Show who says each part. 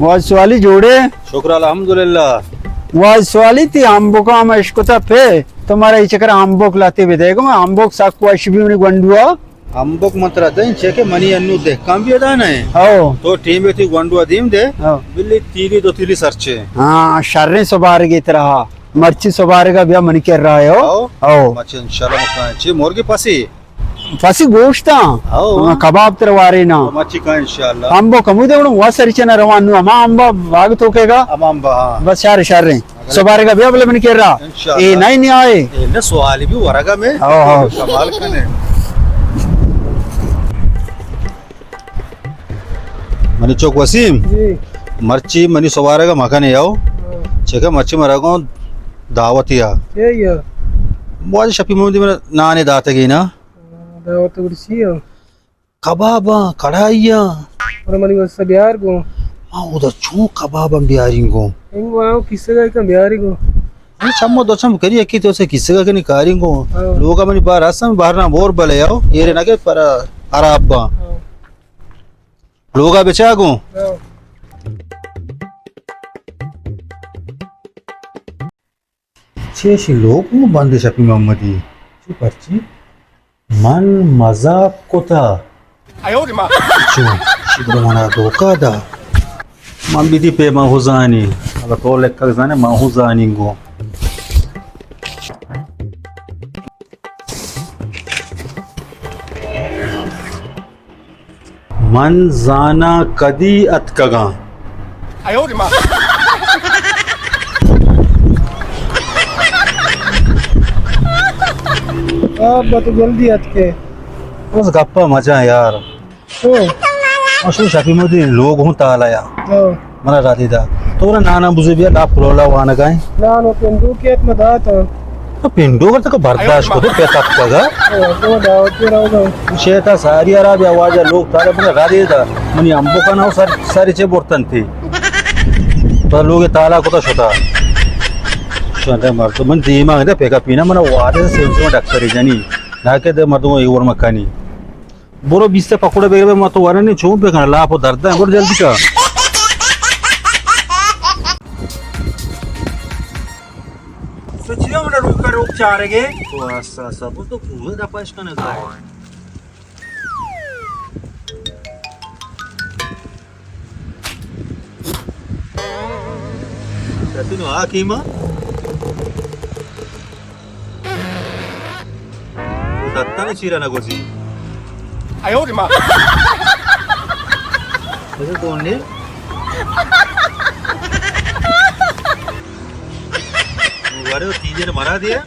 Speaker 1: वाली जोड़े
Speaker 2: शुक्र अल्हम्दुलिल्लाह.
Speaker 1: वाली थी आंबो का हम इसको था पे तुम्हारा इसे कर आंबो लाते भी देखो मैं आंबो साकु अशबी उन्हें गंडुआ
Speaker 2: अंबोक मंत्र दें चेके मनी अन्नू दे काम भी अदा नहीं
Speaker 1: आओ
Speaker 2: तो टीम में थी गंडुआ दीम दे
Speaker 1: आओ
Speaker 2: बिल्ली तीली दो तीली सरचे
Speaker 1: हाँ शर्रे सुबार की तरह मर्ची सुबार का भी मन कर रहा है
Speaker 2: आओ
Speaker 1: आओ
Speaker 2: मच्छी इंशाल्लाह मकान ची मुर्गी पसी
Speaker 1: फसी गोश्त
Speaker 2: आओ
Speaker 1: कबाब तरवारे ना
Speaker 2: मच्छी का इंशाल्लाह
Speaker 1: आंबो कमुदे उन्हें वहाँ सरिचना रवानु अमा आंबा भाग तो केगा
Speaker 2: अमांबा हाँ
Speaker 1: बस यार शर्रे सुबार का भी अब मन कर रहा
Speaker 2: इंशाल्लाह.
Speaker 1: ये नहीं आए
Speaker 2: ये न सवाल भी वरगा में
Speaker 1: आओ
Speaker 2: कमाल कने मनी चौक वसीम मर्ची मनी सवारे का मकान आओ चेके मच्छी मरागो दावतिया बहुत शपी मोदी में नाने दाते गई ना
Speaker 3: दावत कुर्सी है
Speaker 2: कबाबा कढ़ाइया
Speaker 3: और मनी बस बिहार को
Speaker 2: हाँ उधर चू कबाब हम बिहारी को
Speaker 3: इन वाओ किससे का बिहारी को
Speaker 2: अरे चम्मो दो चम करिए कि तो से किससे का नहीं कारी को लोग का मनी बाहर आसम बाहर ना बोर बले आओ ये रे ना के पर अरब लोग का बेचा को छे लोग मु बंदे शपी मोहम्मदी ची पर्ची मन मजाक कोता आयो रे मां चू शिब्रो मना धोखा दा मन बिदी पे माहुजानी अब तो लेक जाने माहुजानी गो मन जाना कदी अतकगा आयो रे मां
Speaker 3: अब तो जल्दी हट के
Speaker 2: बस गप्पा मजा यार
Speaker 3: तो
Speaker 2: अशु शपी मोदी लोग हूं तालाया
Speaker 3: तो
Speaker 2: मना राती दा तो नाना बुझे भी दा पुरोला वाना गाय
Speaker 3: ना नो पेंडू के मत तो
Speaker 2: तो पिंडो कर तक बर्दाश्त को तो पेता कगा
Speaker 3: तो दावत के रहो
Speaker 2: शेता सारी अरब आवाज लोग तारे मना राती दा मनी अंबो का ना सारी चे बर्तन थी तो लोग ताला को तो छोटा शोंडे मर तो मन दीमा है पेका पीना मना वादे से डॉक्टर जानी नाके दे मर्दों ये और मकानी बोरो बीस पकड़े बेगे मत वारे नहीं छू पे ला पो दर्द है बोर जल्दी का सोचियो मने रुक चारेगे तो आसा सब तो पूरे दा पास कने का तू आ कीमा दत्ता ने चीरा ना गोजी आयो रे मां कैसे तोड़ने वारे तीजे ने मरा दिया